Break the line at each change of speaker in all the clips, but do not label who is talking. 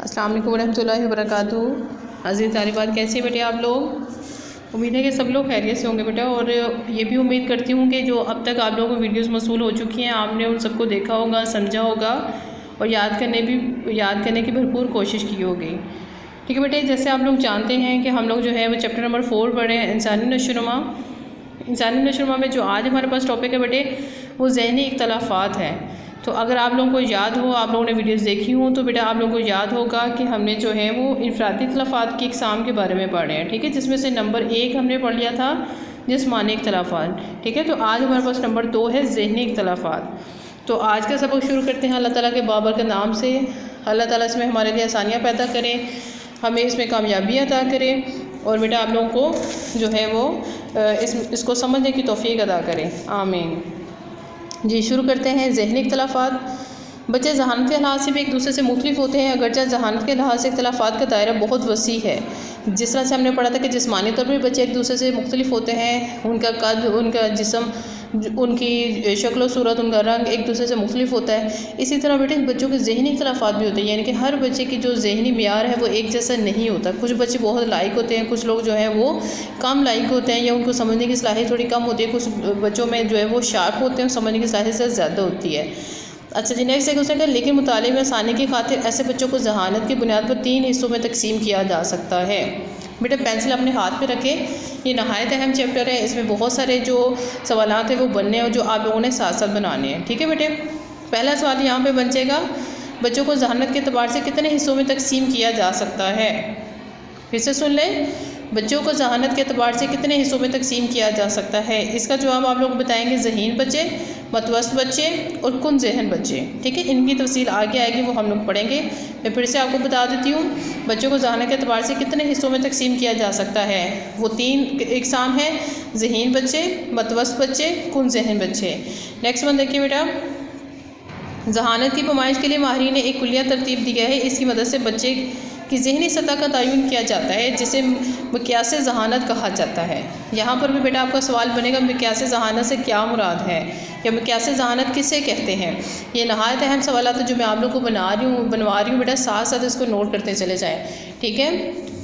अस्सलाम वालेकुम रहमतुल्लाहि व बरकातुहू। अज़ीज़ तालिबात, कैसे हैं बेटे आप लोग? उम्मीद है कि सब लोग खैरियत से होंगे बेटा। और ये भी उम्मीद करती हूँ कि जो अब तक आप लोगों को वीडियोस मौसूल हो चुकी हैं, आपने उन सबको देखा होगा, समझा होगा और याद करने की भरपूर कोशिश की होगी। ठीक है बेटे, जैसे आप लोग जानते हैं कि हम लोग जो है वो चैप्टर नंबर 4 पढ़े हैं, इंसानी नशोनुमा। इंसानी नशोनुमा में जो आज हमारे पास टॉपिक है बेटे, वो ज़हनी इख्तलाफात है। तो अगर आप लोगों को याद हो, आप लोगों ने वीडियोस देखी हो, तो बेटा आप लोगों को याद होगा कि हमने जो है वो इनफरादी इख्तलाफात की इकसाम के बारे में पढ़े हैं। ठीक है, जिसमें से नंबर 1 हमने पढ़ लिया था जिस्मानी इख्तलाफात। ठीक है, तो आज हमारे पास नंबर 2 है ज़हनी इख्तलाफात। तो आज का सबक शुरू करते हैं अल्लाह ताला के बाबर के नाम से। अल्लाह ताला इसमें हमारे लिए आसानियाँ पैदा करें, हमें इसमें कामयाबी अता करें और बेटा आप लोगों को जो है वो इसको समझने की तौफीक अदा करें, आमीन जी। शुरू करते हैं। ज़हनी इख्तलाफात। बच्चे ज़हानत के लिहाज से भी एक दूसरे से मुख्तलिफ होते हैं, अगरचे ज़हानत के लिहाज से इख्तलाफात का दायरा बहुत वसी है। जिस तरह से हमने पढ़ा था कि जिस्मानी तौर पर बच्चे एक दूसरे से मुख्तलिफ होते हैं, उनका कद, उनका जिस्म, उनकी शक्ल सूरत, उनका रंग एक दूसरे से मुख्तलिफ होता है। इसी तरह बेटे बच्चों के ज़हनी इख्तलाफात भी होते हैं, यानी कि हर बच्चे की जो ज़हनी मियार है वो एक जैसा नहीं होता। कुछ बच्चे बहुत लायक होते हैं, कुछ लोग जो हैं वो कम लायक होते हैं या उनको समझने की सलाहियत थोड़ी कम होती है। कुछ बच्चों में जो है वो शार्प होते हैं, समझने की सलाहियत से ज़्यादा होती है। अच्छा जी, नेक्स्ट क्वेश्चन है, लेकिन मुताले में आसानी की खातिर ऐसे बच्चों को ज़हानत की बुनियाद पर 3 हिस्सों में तकसीम किया जा सकता है। बेटा पेंसिल अपने हाथ पे रखें, ये नहायत अहम चैप्टर है, इसमें बहुत सारे जो सवालात हैं वो बनने हैं और जो आप लोगों ने साथ साथ बनाने हैं। ठीक है बेटे, पहला सवाल यहाँ पे बचेगा, बच्चों को ज़हानत के अतबार से कितने हिस्सों में तकसीम किया जा सकता है? फिर से सुन लें, बच्चों को ज़हानत के अतबार से कितने हिस्सों में तकसीम किया जा सकता है? इसका जवाब आप लोग बताएंगे ज़हीन बच्चे, मतवस्त बच्चे और कुन ज़हन बच्चे। ठीक है, इनकी तफसील आगे आएगी, वो हम लोग पढ़ेंगे। मैं फिर से आपको बता देती हूँ, बच्चों को ज़हानत के अतबार से कितने हिस्सों में तकसीम किया जा सकता है। वो 3 इकसाम है, ज़हीन बच्चे, मतवस्त बच्चे, कुन ज़हन बच्चे। नेक्स्ट वन देखिए बेटा, ज़हानत की पैमाइश के लिए माहिरीन ने एक कुलिया तरतीब दिया है। इसकी मदद से बच्चे की ज़हनी सतह का तयन किया जाता है, जिसे मिक्यास ज़हानत कहा जाता है। यहाँ पर भी बेटा आपका सवाल बनेगा, मिक्यास ज़हानत से क्या मुराद है या मिक्यास ज़हानत किसे कहते हैं? ये नहायत अहम सवाल है जो मैं आप लोग को बनवा रही हूँ बेटा, साथ साथ इसको नोट करते चले जाएँ। ठीक है,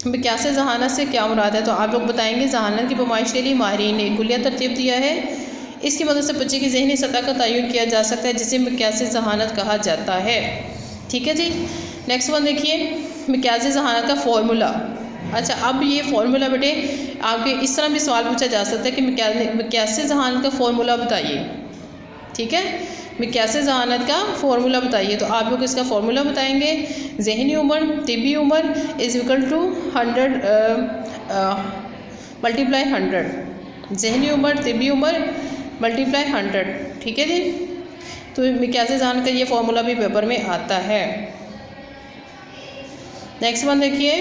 मिक्यास ज़हानत से क्या मुराद है? तो आप लोग बताएँगे ज़हानत की पैमाइश के लिए माहिरीन ने एक कुलिया तरतीब दिया है। इसकी मदद से बच्चे की ज़हनी सतह का तयन किया जा सकता है, जिसे मिक्यास ज़हानत कहा जाता है। ठीक है जी, नेक्स्ट वन देखिए, मिक्यास ज़हानत का फ़ॉर्मूला। अच्छा, अब ये फ़ॉर्मूला बेटे आपके इस तरह भी सवाल पूछा जा सकता है कि मिक्यास ज़हानत का फ़ॉर्मूला बताइए। ठीक है, मिक्यास ज़हानत का फ़ॉर्मूला बताइए। तो आप लोग इसका फ़ॉर्मूला बताएंगे, ज़हनी उम्र तिबी उम्र इज़ इक्वल टू 100 मल्टीप्लाई 100। ज़हनी उम्र तिबी उम्र मल्टीप्लाई 100। ठीक है जी, तो मिक्यास ज़हानत का ये फ़ॉर्मूला भी पेपर में आता है। नेक्स्ट वन देखिए,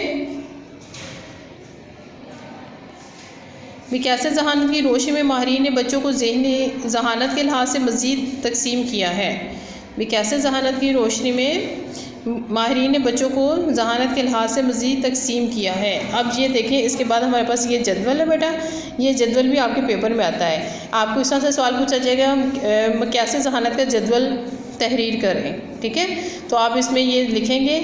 मिक्यास ज़हानत की रोशनी में माहिरीन ने बच्चों को ज़हनी ज़हानत के लिहाज से मज़ीद तकसीम किया है। मिक्यास ज़हानत की रोशनी में माहिरीन ने बच्चों को ज़हानत के लिहाज से मज़ीद तकसीम किया है। अब ये देखें, इसके बाद हमारे पास ये जदवल है बेटा, ये जदवल भी आपके पेपर में आता है। आपको इस तरह से सवाल पूछा जाएगा, मिक्यास ज़हानत का जदवल तहरीर करें। ठीक है, तो आप इसमें ये लिखेंगे,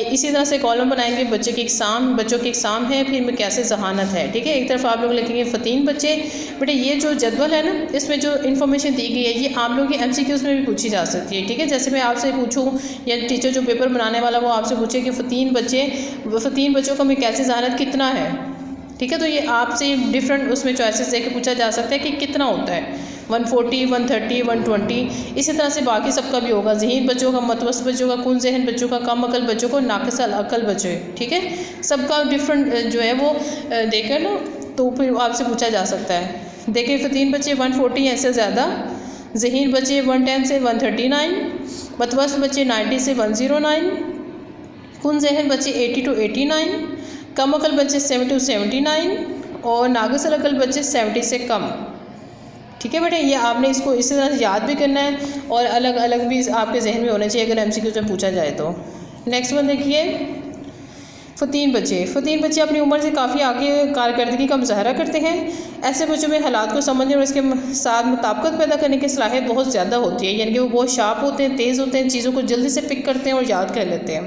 इसी तरह से कॉलम बनाएंगे, बच्चों की इकसाम है, फिर मिक्यास ज़हानत है। ठीक है, एक तरफ आप लोग लिखेंगे फ़तीन बच्चे। बेटा ये जो जदवल है ना, इसमें जो इन्फॉर्मेशन दी गई है ये आप लोगों की MCQs में भी पूछी जा सकती है। ठीक है, जैसे मैं आपसे पूछूँ या टीचर जो पेपर बनाने वाला वो आपसे पूछे कि फ़तीन बच्चों का मिक्यास ज़हानत कितना है। ठीक है, तो ये आपसे डिफरेंट उसमें चॉइसेस देके पूछा जा सकता है कि कितना होता है, 140, 130, 120। इसी तरह से बाकी सबका भी होगा, ज़हीन बच्चों का, मतवस्त बच्चों का, कुन ज़हन बच्चों का, कम अकल बच्चों को, नाक़िस अकल बच्चे। ठीक है, सबका डिफरेंट जो है वो देकर ना तो फिर आपसे पूछा जा सकता है। देखिए, फ़तीन बच्चे 140 ऐसे ज़्यादा, ज़हीन बच्चे 110 से 139, मतवस्त बच्चे 90 से 109, कुन ज़हन बच्चे 80 to 89, कम अकल बच्चे 70 to 79 और नाक़िस अकल बच्चे 70 से कम। ठीक है बेटे, ये आपने इसको इसी तरह याद भी करना है और अलग अलग भी आपके जहन में होने चाहिए अगर MCQ में पूछा जाए तो। नेक्स्ट वन देखिए, फ़तीन बच्चे अपनी उम्र से काफ़ी आगे कारकर्दगी का मुज़ाहरा करते हैं। ऐसे बच्चों में हालात को समझने और इसके साथ मुताबिकत पैदा करने की सलाहियत बहुत ज़्यादा होती है, यानी कि वो बहुत शार्प होते हैं, तेज़ होते हैं, चीज़ों को जल्दी से पिक करते हैं और याद कर लेते हैं।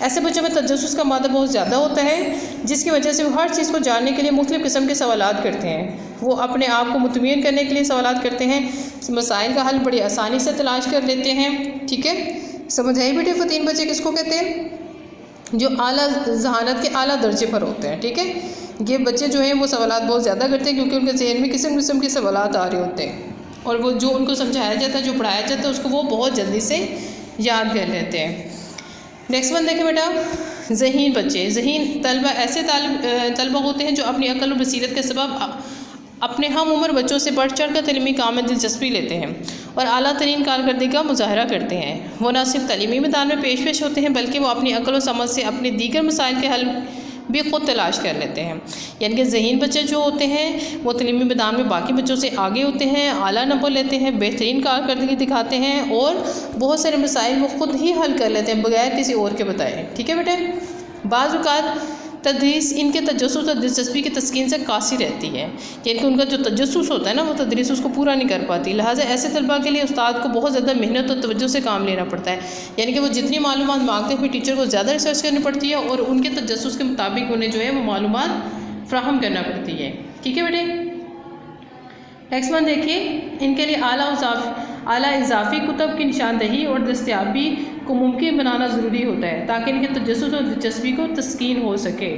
ऐसे बच्चों में तजस्सुस का मादा बहुत ज़्यादा होता है, जिसकी वजह से वो हर चीज़ को जानने के लिए मुख्तलिफ़ किस्म के सवालात करते हैं। वो अपने आप को मुतमईन करने के लिए सवालात करते हैं, मसाइल का हल बड़ी आसानी से तलाश कर लेते हैं। ठीक है, समझ आई बेटे? फ़तीन बच्चे किसको कहते हैं? जो आला ज़हानत के आला दर्जे पर होते हैं। ठीक है, ये बच्चे जो हैं वो सवालात बहुत ज़्यादा करते हैं, क्योंकि उनके ज़हन में किस्म किस्म के सवालात आ रहे होते हैं, और वो जो उनको समझाया जाता है, जो पढ़ाया जाता है, उसको वो बहुत जल्दी से याद कर लेते हैं। नेक्स्ट वन देखें बेटा, ज़हीन बच्चे। ज़हीन तलबा ऐसे तलबा होते हैं जो अपनी अक्ल और बसीरत के सबब अपने हम उम्र बच्चों से बढ़ चढ़ कर तलीमी काम में दिलचस्पी लेते हैं और आला तरीन कारकर्दगी का मुजाहरा करते हैं। वो न सिर्फ तलीमी मैदान में पेश होते हैं, बल्कि वो अपनी अक्ल और समझ से अपने दीगर मसाइल के हल भी ख़ुद तलाश कर लेते हैं। यानी कि ज़हीन बच्चे जो होते हैं वो तलीमी मैदान में बाकी बच्चों से आगे होते हैं, आला नंबर लेते हैं, बेहतरीन कारकर्दगी दिखाते हैं और बहुत सारे मसाइल वो ख़ुद ही हल कर लेते हैं बगैर किसी और के बताए। ठीक है बेटे, बाज़ औक़ात तदरीस इनके तजस्सुस और दिलचस्पी की तस्कीन से कासी रहती है, यानी कि उनका जो तजस्सुस होता है ना, वो तदरीस उसको पूरा नहीं कर पाती। लिहाजा ऐसे तलबा के लिए उस्ताद को बहुत ज़्यादा मेहनत और तवज्जो से काम लेना पड़ता है, यानी कि वो जितनी मालूमात मांगते हैं फिर टीचर को ज़्यादा रिसर्च करनी पड़ती है और उनके तजस्सुस के मुताबिक उन्हें जो है वो मालूमात फ़राहम करना पड़ती है। ठीक है बेटे, नेक्स्ट वन देखिए, इनके लिए आला इजाफ़ी कुतब की निशानदही और दस्तयाबी को मुमकिन बनाना ज़रूरी होता है, ताकि इनके तजस्सुस और दिलचस्पी को तस्कीन हो सके।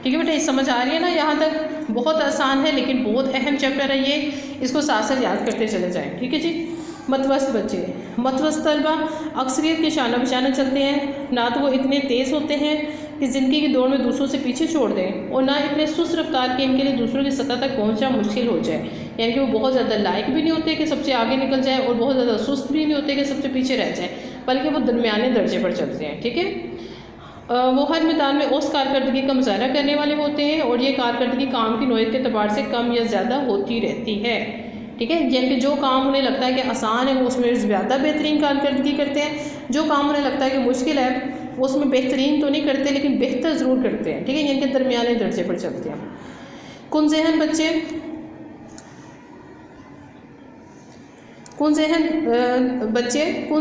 ठीक है बेटा, समझ आ रही है ना? यहाँ तक बहुत आसान है, लेकिन बहुत अहम चैप्टर है ये, इसको साथ साथ याद करते चले जाएँ। ठीक है जी। मतवस्त बच्चे। मतवस्त तलबा अक्सरियत के शाना बशाना चलते हैं, ना तो वो इतने तेज़ होते हैं कि ज़िंदगी की दौड़ में दूसरों से पीछे छोड़ दें, और ना इतने सुस्त रफ्तार के इनके लिए दूसरों की सतह तक पहुंचना मुश्किल हो जाए। यानी कि वो बहुत ज़्यादा लायक भी नहीं होते कि सबसे आगे निकल जाए, और बहुत ज़्यादा सुस्त भी नहीं होते कि सबसे पीछे रह जाए, बल्कि वो दरमियाने दर्जे पर चलते हैं। ठीक है, वो हर मैदान में उस कारकर्दगी का मुजाहरा करने वाले होते हैं, और ये कारकर्दगी काम की नौयत के अतबार से कम या ज़्यादा होती रहती है। ठीक है, यानी कि जो काम उन्हें लगता है कि आसान है वो उसमें ज़्यादा बेहतरीन कारकर्दगी करते हैं, जो काम उन्हें लगता है कि मुश्किल है वो उसमें बेहतरीन तो नहीं करते लेकिन बेहतर ज़रूर करते हैं। ठीक है, यानी कि दरमियाने दर्जे पर चलते हैं। कुन ज़हन बच्चे, कुन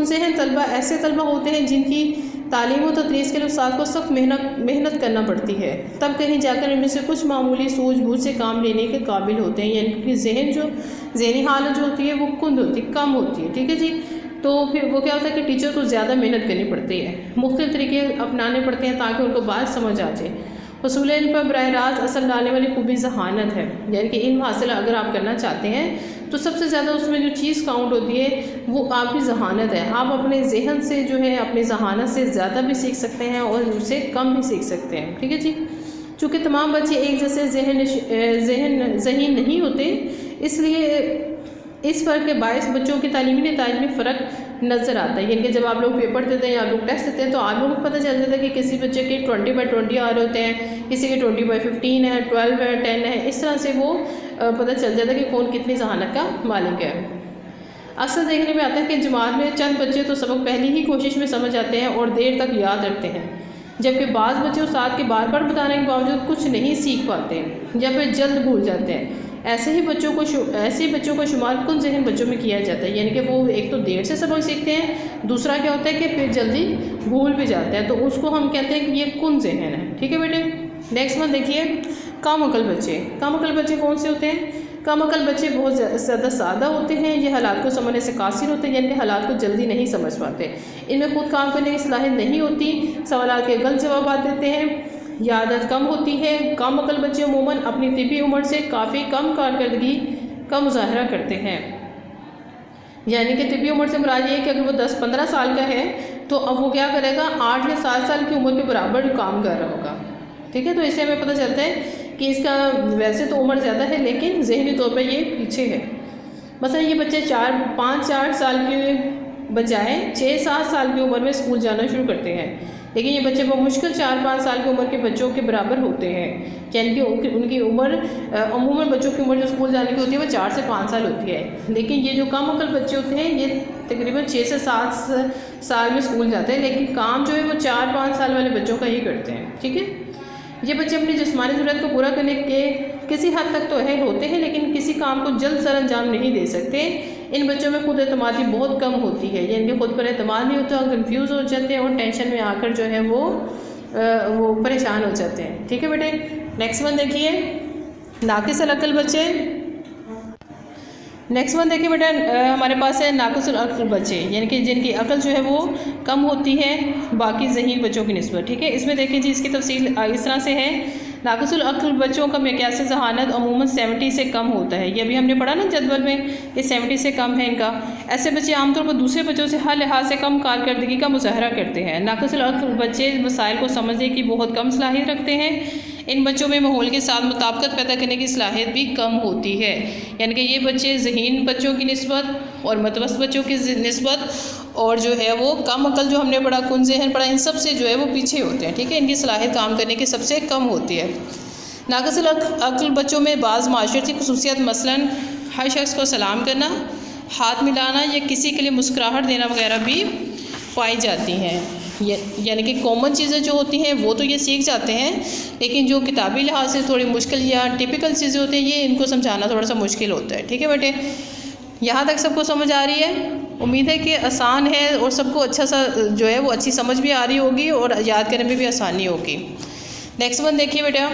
ज़हन तलबा ऐसे तलबा होते हैं जिनकी तालीम और तदरीस के लिए उस्ताद को सख्त मेहनत करना पड़ती है, तब कहीं जाकर इनमें से कुछ मामूली सूझबूझ से काम लेने के काबिल होते हैं। यानी कि जहनी हालत जो होती है वो कुंद होती है, कम होती है। ठीक है जी, तो फिर वो क्या होता है कि टीचर को ज़्यादा मेहनत करनी पड़ती है, मुख्तलिफ तरीके अपनाने पड़ते हैं ताकि उनको बात समझ आ जाए। हुसूल इल्म पर बराह रास्त असर डालने वाली खूबी ज़हानत है, यानी कि इल्म हासिल अगर आप करना चाहते हैं तो सबसे ज़्यादा उसमें जो चीज़ काउंट होती है वो आपकी ज़हानत है। आप अपने जहन से जो है अपनी ज़हानत से ज़्यादा भी सीख सकते हैं और उससे कम भी सीख सकते हैं। ठीक है जी, चूँकि तमाम बच्चे एक जैसे ज़हीन नहीं होते, इसलिए इस फ़र्क के बायस बच्चों के तालीमी नताइज में फ़र्क नज़र आता है। यानी कि जब आप लोग पेपर देते हैं या आप लोग टेस्ट देते हैं तो आप लोगों को पता चल जाता है कि किसी बच्चे के 20/20 आ रहे होते हैं, किसी के 20/15 है, 12/10 है, इस तरह से वो पता चल जाता है कि कौन कितनी ज़हानत का मालिक है। अक्सर देखने में आता है कि जमात में चंद बच्चे तो सबक पहली ही कोशिश में समझ आते हैं और देर तक याद रखते हैं, जबकि बाज़ बच्चे उस्ताद के बार बार बताने के बावजूद कुछ नहीं सीख पाते या फिर जल्द भूल जाते हैं। ऐसे बच्चों का शुमार कुन ज़हन बच्चों में किया जाता है, यानी कि वो एक तो देर से सबक सीखते हैं, दूसरा क्या होता है कि फिर जल्दी भूल भी जाते हैं, तो उसको हम कहते हैं कि ये कुन ज़हन है। ठीक है बेटे, नेक्स्ट वन देखिए, कम अकल बच्चे। कम अकल बच्चे कौन से होते हैं? कम अकल बच्चे बहुत ज़्यादा सादा होते हैं, ये हालात को समझने से कासिर होते हैं, यानी कि हालात को जल्दी नहीं समझ पाते, इनमें खुद काम करने की सलाहियत नहीं होती, सवालात के गलत जवाब देते हैं, यादत कम होती है। कम अकल बच्चे अमूमन अपनी तिबी उम्र से काफ़ी कम कारकर्दगी का मुजाहरा करते हैं। यानी कि तिबी उम्र से मुराद ये है कि अगर वो 10-15 साल का है तो अब वो क्या करेगा, 8 या 7 साल की उम्र के बराबर काम कर रहा होगा। ठीक है, तो इससे हमें पता चलता है कि इसका वैसे तो उम्र ज़्यादा है लेकिन ज़हनी तौर पर ये पीछे है। मतलब ये बच्चे 5-4 साल के बजाय 6-7 साल की उम्र में स्कूल जाना शुरू करते हैं, लेकिन ये बच्चे बमुश्किल 4-5 साल की उम्र के बच्चों के बराबर होते हैं। यानी कि उनकी उम्र अमूमन बच्चों की उम्र जो स्कूल जाने की होती है वो 4 से 5 साल होती है, लेकिन ये जो कम अकल बच्चे होते हैं ये तकरीबन 6 से 7 साल में स्कूल जाते हैं, लेकिन काम जो है वो 4-5 साल वाले बच्चों का ही करते हैं। ठीक है, ये बच्चे अपनी जिस्मानी ज़रूरत को पूरा करने के किसी हद तक तो अहल होते हैं, लेकिन किसी काम को जल्द सर अंजाम नहीं दे सकते, इन बच्चों में खुद एतमादी बहुत कम होती है, यानी कि खुद पर एतमाद नहीं होता, कंफ्यूज हो जाते हैं और टेंशन में आकर जो है वो परेशान हो जाते हैं। ठीक है बेटे, नेक्स्ट वन देखिए, नाकिस अल-अक्ल बच्चे। नेक्स्ट वन देखिए बेटा, हमारे पास है नाकिसुल अक्ल बच्चे, यानी कि जिनकी अकल जो है वो कम होती है बाकी ज़हीन बच्चों की निस्बत। ठीक है, इसमें देखिए जी, इसकी तफसील इस तरह से है। नाकिसुल अक्ल बच्चों का मिक्यास ज़हानत अमूमन 70 से कम होता है। ये अभी हमने पढ़ा ना जदवल में, ये 70 से कम है इनका। ऐसे बच्चे आमतौर पर दूसरे बच्चों से हर लिहाज से कम कारकर्दगी का मुजाहरा करते हैं। नाकिसुल अक्ल बच्चे मसाइल को समझने की बहुत कम सलाहियत रखते हैं। इन बच्चों में माहौल के साथ मुताबिकत पैदा करने की सलाहियत भी कम होती है, यानी कि ये बच्चे ज़हीन बच्चों की निस्बत और मतवस्त बच्चों की निस्बत और जो है वो कम अकल जो हमने पढ़ा, कुन ज़हन पढ़ा, इन सब से जो है वो पीछे होते हैं। ठीक है, इनकी सलाहियत काम करने की सबसे कम होती है। नाकिसुल अक्ल बच्चों में बाज़ माशरती खुसूसियात, मसलन हर शख्स को सलाम करना, हाथ मिलाना या किसी के लिए मुस्कुराहट देना वगैरह भी पाई जाती हैं। यानी कि कॉमन चीज़ें जो होती हैं वो तो ये सीख जाते हैं, लेकिन जो किताबी लिहाज से थोड़ी मुश्किल या टिपिकल चीज़ें होती हैं ये इनको समझाना थोड़ा सा मुश्किल होता है। ठीक है बेटे, यहाँ तक सबको समझ आ रही है? उम्मीद है कि आसान है और सबको अच्छा सा जो है वो अच्छी समझ भी आ रही होगी और याद करने में भी आसानी होगी। नेक्स्ट वन देखिए बेटा,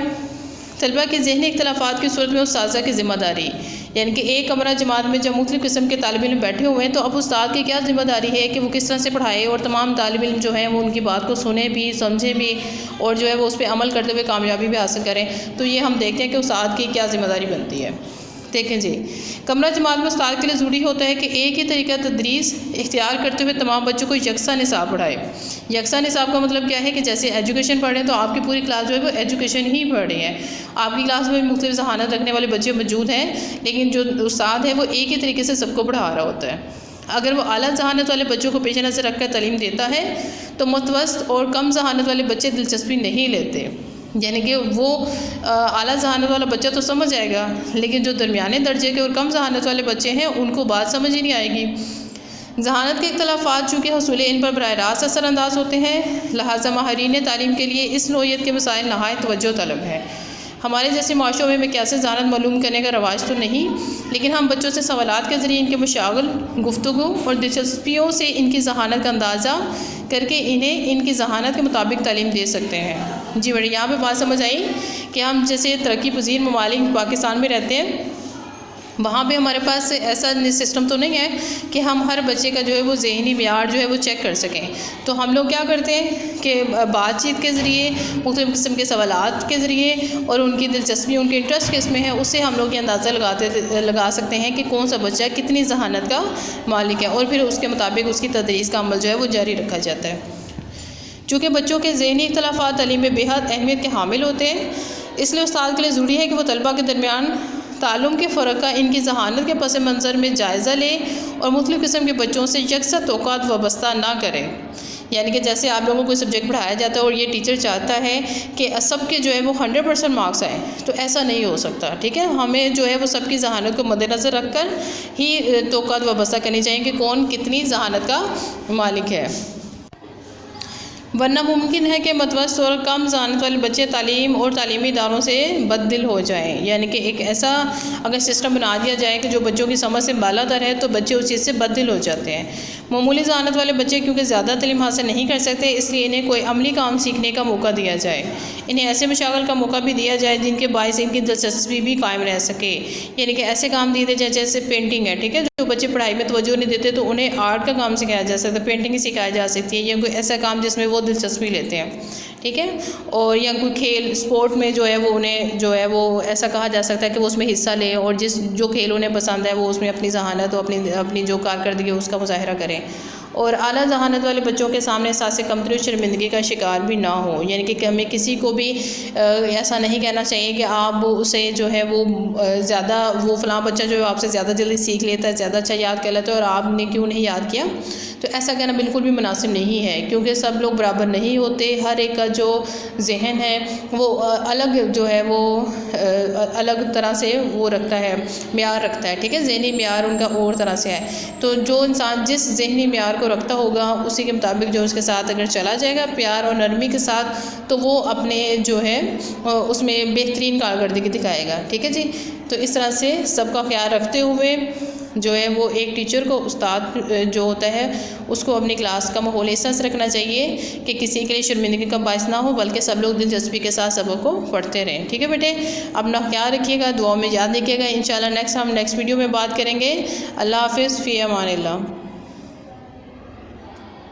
तलबा के ज़हनी इख्तलाफात की सूरत में उस्ताज़ा की ज़िम्मेदारी, यानी कि एक कमरा जमात में जब मुख्तलिफ़ किस्म के तालिब इल्म बैठे हुए हैं तो अब उस्ताद की क्या ज़िम्मेदारी है कि वो किस तरह से पढ़ाए और तमाम तालिब इल्म जो है वो उनकी बात को सुने भी, समझे भी और जो है वो उस पर अमल करते हुए कामयाबी भी हासिल करें। तो ये हम देखते हैं कि उस्ताद की क्या ज़िम्मेदारी बनती है। देखें जी, कमरा जमात में उस्ताद के लिए ज़रूरी होता है कि एक ही तरीका तदरीस इख्तियार करते हुए तमाम बच्चों को यकसा निसाब पढ़ाए। यकसा निसाब का मतलब क्या है कि जैसे एजुकेशन पढ़ रहे हैं तो आपकी पूरी क्लास जो है वो एजुकेशन ही पढ़ रही है। आपकी क्लास में मुख्तलिफ ज़हानत रखने वाले बच्चे मौजूद हैं, लेकिन जो उस्ताद है वो एक ही तरीके से सबको पढ़ा रहा होता है। अगर वो आला ज़हानत वाले बच्चों को पेश नज़र रखकर तालीम देता है तो मुतवस्त और कम ज़हानत वाले बच्चे दिलचस्पी नहीं लेते, यानी कि वो आला ज़हानत वाला बच्चा तो समझ आएगा, लेकिन जो दरमियाने दर्जे के और कम ज़हानत वाले बच्चे हैं उनको बात समझ ही नहीं आएगी। ज़हानत के इख्तलाफात चूँकि हसूल इन पर बराह रास्त असरअंदाज होते हैं, लिहाजा माहिरीन तालीम के लिए इस नौइयत के मसाइल नहायत तवज्जो तलब है। हमारे जैसे माशरों में मिक्यास ज़हानत मालूम करने का रवाज तो नहीं, लेकिन हम बच्चों से सवालात के ज़रिए इनके मुशागल, गुफ्तगू और दिलचस्पियों से इनकी ज़हानत का अंदाज़ा करके इन्हें इनकी ज़हानत के मुताबिक तालीम दे सकते हैं। जी बड़ी, यहाँ पे बात समझ आई कि हम जैसे तरक्की पजीर ममालिक पाकिस्तान में रहते हैं, वहाँ पे हमारे पास ऐसा सिस्टम तो नहीं है कि हम हर बच्चे का जो है वो ज़हनी मियार जो है वो चेक कर सकें। तो हम लोग क्या करते हैं कि बातचीत के ज़रिए, मुख्तलिफ़ किस्म के सवालात के ज़रिए और उनकी दिलचस्पी, उनके इंटरेस्ट किस में है, उससे हम लोग ये अंदाज़ा लगा सकते हैं कि कौन सा बच्चा कितनी ज़हानत का मालिक है और फिर उसके मुताबिक उसकी तदरीस का अमल जो है वो जारी रखा जाता है। चूँकि बच्चों के ज़हनी इख्तलाफात तालीम में बेहद अहमियत के हामिल होते हैं, इसलिए उस्ताद के लिए ज़रूरी है कि वो तलबा के दरमियान ताल्लुम के फ़र्क का इनकी ज़हानत के पस मंज़र में जायज़ा ले और मुख्तलिफ़ किस्म के बच्चों से यकसा तौक़ात वाबस्ता ना करें। यानी कि जैसे आप लोगों को कोई सब्जेक्ट पढ़ाया जाता है और ये टीचर चाहता है कि सबके जो है वो 100% मार्क्स आएँ, तो ऐसा नहीं हो सकता। ठीक है, हमें जो है वो सबकी ज़हानत को मद्देनज़र रख कर ही तौक़ात वाबस्ता करनी चाहिए कि कौन कितनी ज़हानत का मालिक है, वरना मुमकिन है कि मतवस्त और कम ज़हानत वाले बच्चे तालीम और तालीमी इदारों से बददिल हो जाएं। यानी कि एक ऐसा अगर सिस्टम बना दिया जाए कि जो बच्चों की समझ से बालातर है तो बच्चे उस चीज़ से बददिल हो जाते हैं। मामूली ज़हानत वाले बच्चे क्योंकि ज़्यादा तालीम हासिल नहीं कर सकते, इसलिए इन्हें कोई अमली काम सीखने का मौका दिया जाए। इन्हें ऐसे मशागल का मौका भी दिया जाए जिनके बायस इनकी दिलचस्पी भी कायम रह सके। यानी कि ऐसे काम दिए जाए जैसे पेंटिंग है, ठीक है, जो बच्चे पढ़ाई में तवज्जो नहीं देते तो उन्हें आर्ट का काम सिखाया जा सकता है, पेंटिंग सिखाई जा सकती है, या कोई ऐसा काम जिसमें वो दिलचस्पी लेते हैं। ठीक है, और या कोई खेल स्पोर्ट में जो है वो उन्हें जो है वो ऐसा कहा जा सकता है कि वो उसमें हिस्सा लें और जो खेल उन्हें पसंद है वो उसमें अपनी ज़हानत और अपनी जो कारकर्दगी है उसका मुज़ाहरा करें। और आला ज़हानत वाले बच्चों के सामने एहसास कमतरी और शर्मिंदगी का शिकार भी ना हो। यानी कि हमें किसी को भी ऐसा नहीं कहना चाहिए कि आप उसे जो है वो ज़्यादा वो फ़लाँ बच्चा जो है आपसे ज़्यादा जल्दी सीख लेता है, ज़्यादा अच्छा याद कर लेता है और आपने क्यों नहीं याद किया। तो ऐसा कहना बिल्कुल भी मुनासिब नहीं है, क्योंकि सब लोग बराबर नहीं होते। हर एक का जो जहन है वो अलग जो है वो अलग तरह से वो रखता है, म्यार रखता है। ठीक है, ज़हनी म्यार उनका और तरह से है। तो जो इंसान जिस ज़हनी म्यार को रखता होगा उसी के मुताबिक जो उसके साथ अगर चला जाएगा प्यार और नरमी के साथ, तो वो अपने जो है उसमें बेहतरीन कारकर्दगी दिखाएगा। ठीक है जी, तो इस तरह से सबका ख्याल रखते हुए जो है वो एक टीचर को, उस्ताद जो होता है उसको अपनी क्लास का माहौल ऐसा रखना चाहिए कि किसी के लिए शर्मिंदगी का बायस ना हो, बल्कि सब लोग दिलचस्पी के साथ सबक को पढ़ते रहें। ठीक है बेटे, अपना ख्याल रखिएगा, दुआ में याद रखिएगा। इंशाल्लाह हम नेक्स्ट वीडियो में बात करेंगे। अल्लाह हाफ़िज़, फ़ी अमानिल्लाह।